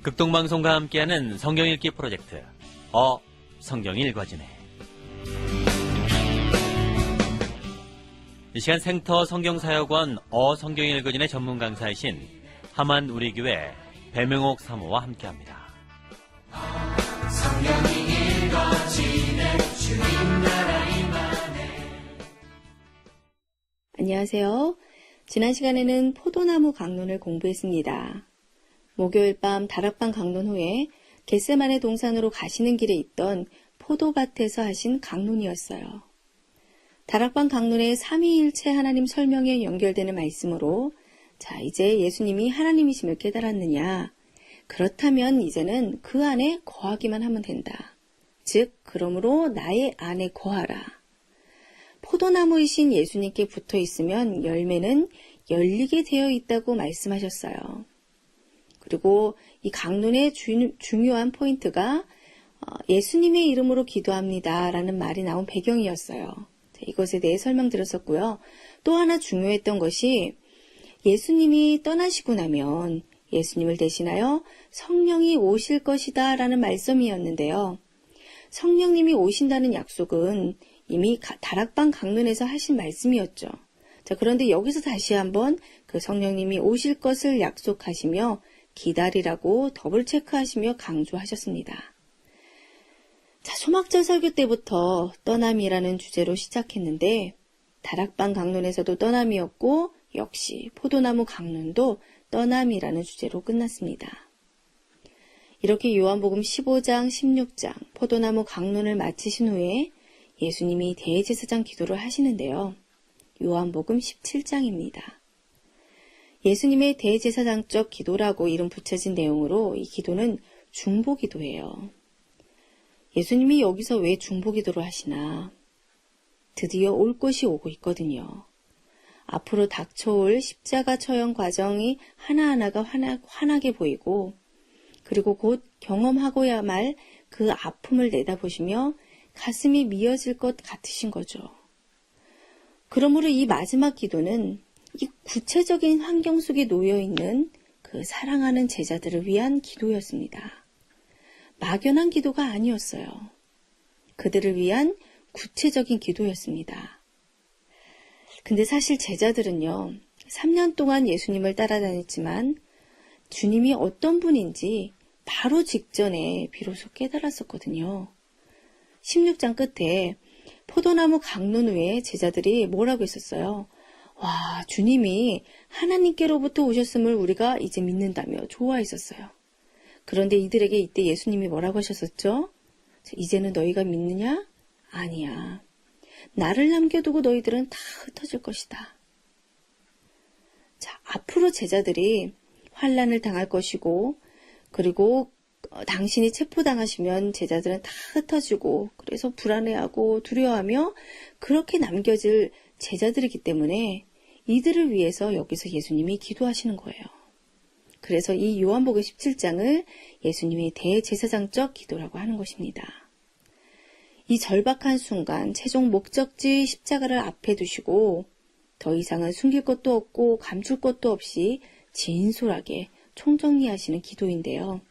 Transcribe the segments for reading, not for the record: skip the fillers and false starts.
극동방송과 함께하는 성경 읽기 프로젝트 성경 읽어지네. 이 시간 생터 성경사역원 성경 읽어지네 전문 강사이신 하만 우리교회 배명옥 사모와 함께합니다. 성경이 읽어지네 주님 나라 임하네. 안녕하세요. 지난 시간에는 포도나무 강론을 공부했습니다. 목요일 밤 다락방 강론 후에 겟세마네 동산으로 가시는 길에 있던 포도밭에서 하신 강론이었어요. 다락방 강론의 삼위일체 하나님 설명에 연결되는 말씀으로 이제 예수님이 하나님이심을 깨달았느냐? 그렇다면 이제는 그 안에 거하기만 하면 된다. 즉, 그러므로 나의 안에 거하라. 포도나무이신 예수님께 붙어 있으면 열매는 열리게 되어 있다고 말씀하셨어요. 그리고 이 강론의 중요한 포인트가 예수님의 이름으로 기도합니다 라는 말이 나온 배경이었어요. 이것에 대해 설명드렸었고요. 또 하나 중요했던 것이 예수님이 떠나시고 나면 예수님을 대신하여 성령이 오실 것이다 라는 말씀이었는데요. 성령님이 오신다는 약속은 이미 다락방 강론에서 하신 말씀이었죠. 그런데 여기서 다시 한번 그 성령님이 오실 것을 약속하시며 기다리라고 더블 체크하시며 강조하셨습니다. 소막절 설교 때부터 떠남이라는 주제로 시작했는데 다락방 강론에서도 떠남이었고 역시 포도나무 강론도 떠남이라는 주제로 끝났습니다. 이렇게 요한복음 15장, 16장 포도나무 강론을 마치신 후에 예수님이 대제사장 기도를 하시는데요. 요한복음 17장입니다. 예수님의 대제사장적 기도라고 이름 붙여진 내용으로 이 기도는 중보기도예요. 예수님이 여기서 왜 중보기도를 하시나? 드디어 올 것이 오고 있거든요. 앞으로 닥쳐올 십자가 처형 과정이 하나하나가 환하게 보이고 그리고 곧 경험하고야 말 그 아픔을 내다보시며 가슴이 미어질 것 같으신 거죠. 그러므로 이 마지막 기도는 이 구체적인 환경 속에 놓여있는 그 사랑하는 제자들을 위한 기도였습니다. 막연한 기도가 아니었어요. 그들을 위한 구체적인 기도였습니다. 근데 사실 제자들은요, 3년 동안 예수님을 따라다녔지만 주님이 어떤 분인지 바로 직전에 비로소 깨달았었거든요. 16장 끝에 포도나무 강론 후에 제자들이 뭐라고 했었어요? 와, 주님이 하나님께로부터 오셨음을 우리가 이제 믿는다며 좋아했었어요. 그런데 이들에게 이때 예수님이 뭐라고 하셨었죠? 이제는 너희가 믿느냐? 아니야. 나를 남겨두고 너희들은 다 흩어질 것이다. 앞으로 제자들이 환난을 당할 것이고 그리고 당신이 체포당하시면 제자들은 다 흩어지고 그래서 불안해하고 두려워하며 그렇게 남겨질 제자들이기 때문에 이들을 위해서 여기서 예수님이 기도하시는 거예요. 그래서 이 요한복음 17장을 예수님의 대제사장적 기도라고 하는 것입니다. 이 절박한 순간 최종 목적지 십자가를 앞에 두시고 더 이상은 숨길 것도 없고 감출 것도 없이 진솔하게 총정리하시는 기도인데요.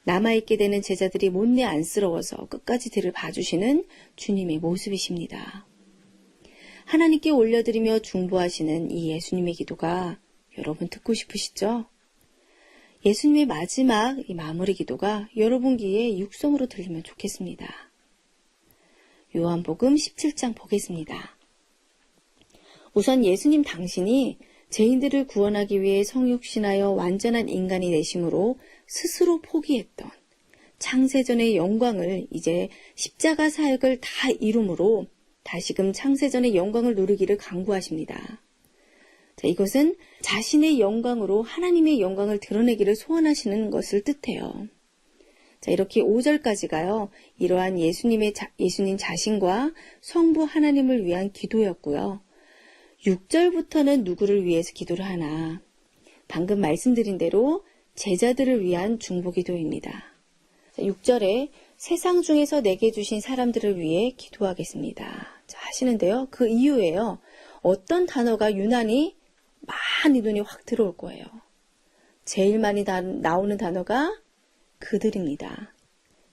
남아있게 되는 제자들이 못내 안쓰러워서 끝까지 뒤를 봐주시는 주님의 모습이십니다. 하나님께 올려드리며 중보하시는 이 예수님의 기도가 여러분 듣고 싶으시죠? 예수님의 마지막 이 마무리 기도가 여러분 귀에 육성으로 들리면 좋겠습니다. 요한복음 17장 보겠습니다. 우선 예수님 당신이 죄인들을 구원하기 위해 성육신하여 완전한 인간이 되심으로 스스로 포기했던 창세전의 영광을 이제 십자가 사역을 다 이룸으로 다시금 창세전의 영광을 누리기를 강구하십니다. 이것은 자신의 영광으로 하나님의 영광을 드러내기를 소원하시는 것을 뜻해요. 이렇게 5절까지가요. 이러한 예수님 자신과 성부 하나님을 위한 기도였고요. 6절부터는 누구를 위해서 기도를 하나? 방금 말씀드린 대로 제자들을 위한 중보기도입니다. 6절에 세상 중에서 내게 주신 사람들을 위해 기도하겠습니다. 하시는데요. 그 이유예요. 어떤 단어가 유난히 많이 눈이 확 들어올 거예요. 제일 많이 나오는 단어가 그들입니다.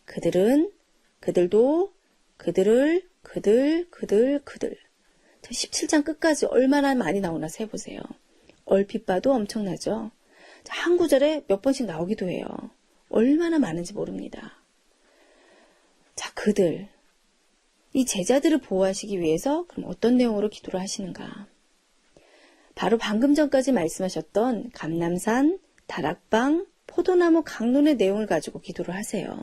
그들은, 그들도, 그들을, 그들. 17장 끝까지 얼마나 많이 나오나 세보세요. 얼핏 봐도 엄청나죠. 한 구절에 몇 번씩 나오기도 해요. 얼마나 많은지 모릅니다. 자, 그들. 이 제자들을 보호하시기 위해서 그럼 어떤 내용으로 기도를 하시는가? 바로 방금 전까지 말씀하셨던 감람산, 다락방, 포도나무 강론의 내용을 가지고 기도를 하세요.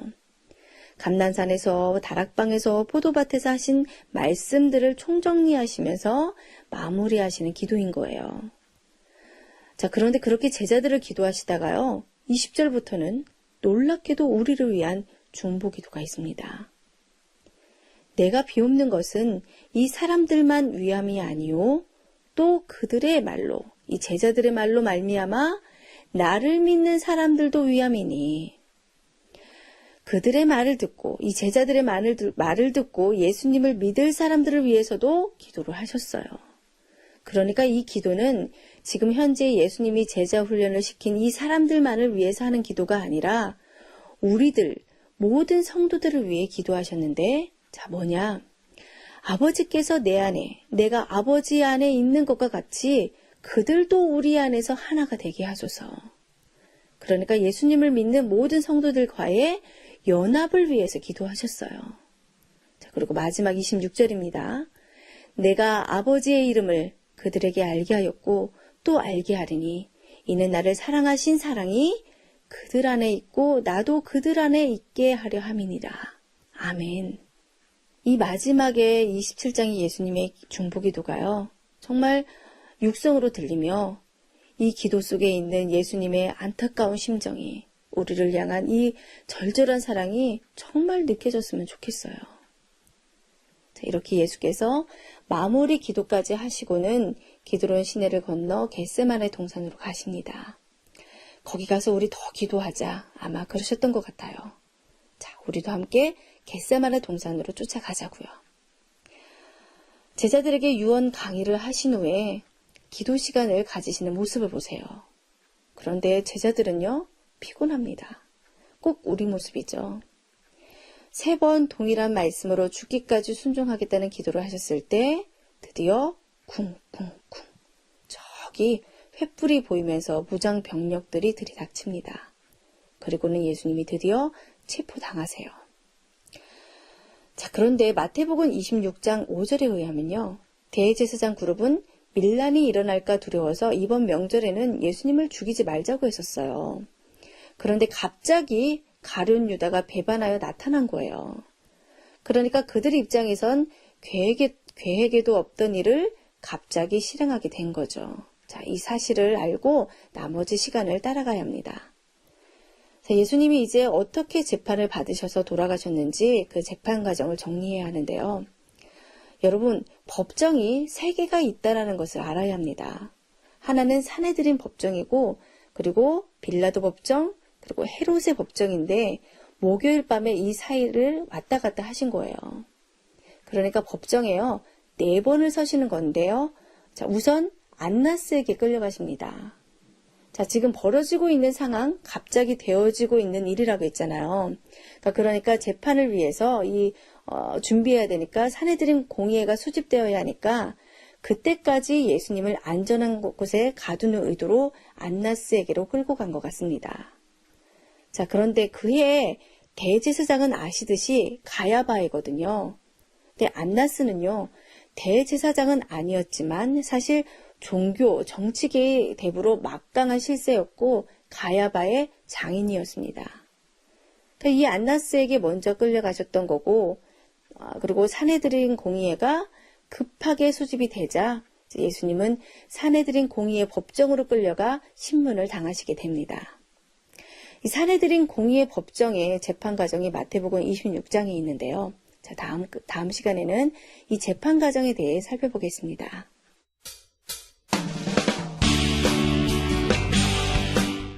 감람산에서, 다락방에서, 포도밭에서 하신 말씀들을 총정리하시면서 마무리하시는 기도인 거예요. 자, 그런데 그렇게 제자들을 기도하시다가요, 20절부터는 놀랍게도 우리를 위한 중보 기도가 있습니다. 내가 비옵는 것은 이 사람들만 위함이 아니요 또 그들의 말로, 이 제자들의 말로 말미암아 나를 믿는 사람들도 위함이니. 그들의 말을 듣고, 이 제자들의 말을 듣고 예수님을 믿을 사람들을 위해서도 기도를 하셨어요. 그러니까 이 기도는 지금 현재 예수님이 제자 훈련을 시킨 이 사람들만을 위해서 하는 기도가 아니라 우리들, 모든 성도들을 위해 기도하셨는데, 자, 뭐냐? 아버지께서 내 안에, 내가 아버지 안에 있는 것과 같이 그들도 우리 안에서 하나가 되게 하소서. 그러니까 예수님을 믿는 모든 성도들과의 연합을 위해서 기도하셨어요. 자, 그리고 마지막 26절입니다. 내가 아버지의 이름을 그들에게 알게 하였고 또 알게 하리니 이는 나를 사랑하신 사랑이 그들 안에 있고 나도 그들 안에 있게 하려 함이니라. 아멘. 이 마지막에 27장의 예수님의 중보기도가요. 정말 육성으로 들리며 이 기도 속에 있는 예수님의 안타까운 심정이 우리를 향한 이 절절한 사랑이 정말 느껴졌으면 좋겠어요. 자, 이렇게 예수께서 마무리 기도까지 하시고는 기드론 시내를 건너 겟세마네 동산으로 가십니다. 거기 가서 우리 더 기도하자. 아마 그러셨던 것 같아요. 자, 우리도 함께 겟세마네 동산으로 쫓아가자고요. 제자들에게 유언 강의를 하신 후에 기도 시간을 가지시는 모습을 보세요. 그런데 제자들은요, 피곤합니다. 꼭 우리 모습이죠. 3번 동일한 말씀으로 죽기까지 순종하겠다는 기도를 하셨을 때 드디어 쿵쿵쿵 저기 횃불이 보이면서 무장 병력들이 들이닥칩니다. 그리고는 예수님이 드디어 체포당하세요. 자, 그런데 마태복음 26장 5절에 의하면요. 대제사장 그룹은 밀란이 일어날까 두려워서 이번 명절에는 예수님을 죽이지 말자고 했었어요. 그런데 갑자기 가룟 유다가 배반하여 나타난 거예요. 그러니까 그들 입장에선 계획에도 없던 일을 갑자기 실행하게 된 거죠. 자, 이 사실을 알고 나머지 시간을 따라가야 합니다. 자, 예수님이 이제 어떻게 재판을 받으셔서 돌아가셨는지 그 재판 과정을 정리해야 하는데요. 여러분, 법정이 3개가 있다는 것을 알아야 합니다. 하나는 산헤드린 법정이고, 그리고 빌라도 법정, 그리고 헤롯의 법정인데 목요일 밤에 이 사이를 왔다 갔다 하신 거예요. 그러니까 법정에요. 4번을 서시는 건데요. 자, 우선 안나스에게 끌려가십니다. 자, 지금 벌어지고 있는 상황, 갑자기 되어지고 있는 일이라고 했잖아요. 그러니까 재판을 위해서 준비해야 되니까 산헤드린 공의회가 소집되어야 하니까 그때까지 예수님을 안전한 곳에 가두는 의도로 안나스에게로 끌고 간 것 같습니다. 자, 그런데 그해 대제사장은 아시듯이 가야바이거든요. 근데 안나스는요, 대제사장은 아니었지만 사실 종교, 정치계의 대부로 막강한 실세였고 가야바의 장인이었습니다. 그러니까 이 안나스에게 먼저 끌려가셨던 거고, 그리고 산헤드린 공의회가 급하게 소집이 되자 예수님은 산헤드린 공의회 법정으로 끌려가 신문을 당하시게 됩니다. 이 산헤드린 공의회 법정의 재판 과정이 마태복음 26장에 있는데요. 자, 다음 시간에는 이 재판 과정에 대해 살펴보겠습니다.